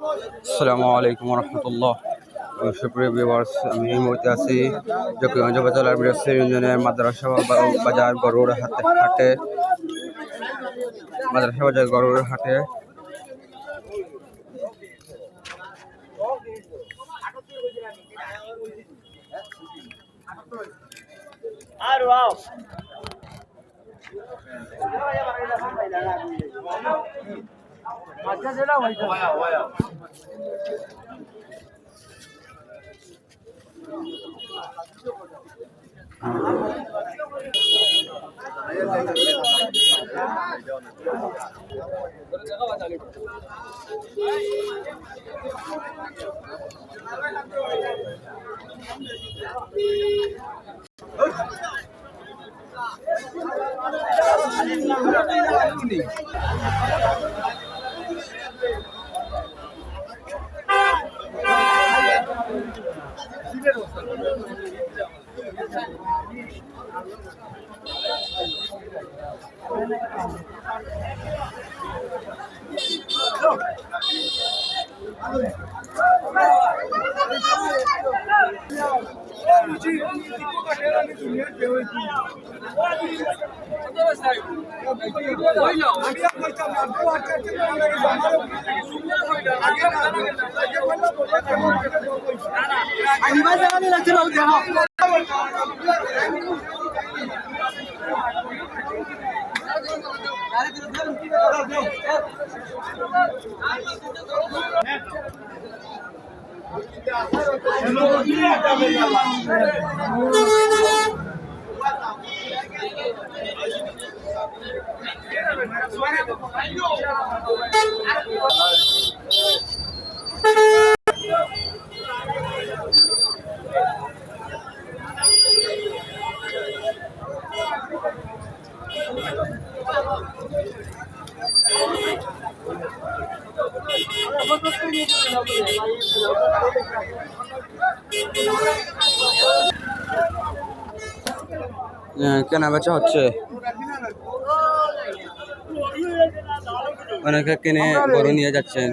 আসসালামু আলাইকুম রহমতুল্লাহ। সুপ্রিয় ভিউয়ার্স, আমি এই মুহূর্তে আছি জকিগঞ্জ উপজেলার বীরশ্রী ইউনিয়নের মাদ্রাসা বাজার গরুর হাটে। মাদ্রাসা বাজার গরুর হাটে কেনা বেচা হচ্ছে। অনেকে কিনে গরু নিয়ে যাচ্ছেন।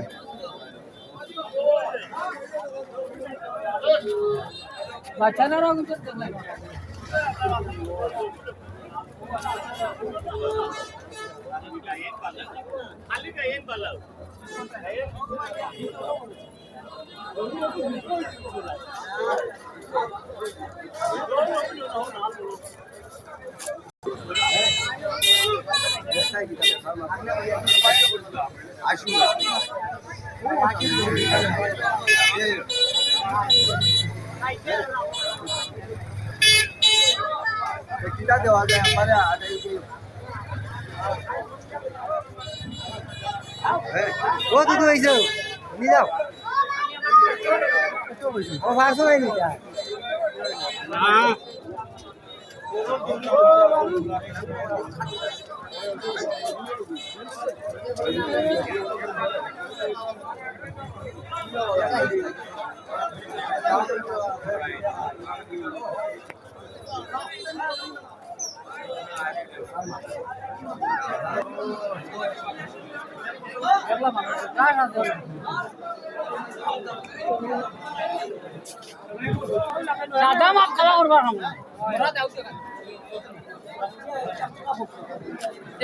দাদা মাপ খেলা করবার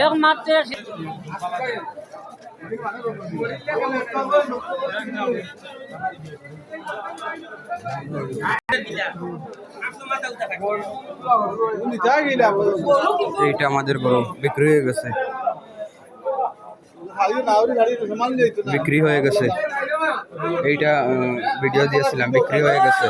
এক মাত্র এইটা আমাদের গরু বিক্রি হয়ে গেছে। বিক্রি হয়ে গেছে। এইটা ভিডিও দিয়েছিলাম, বিক্রি হয়ে গেছে।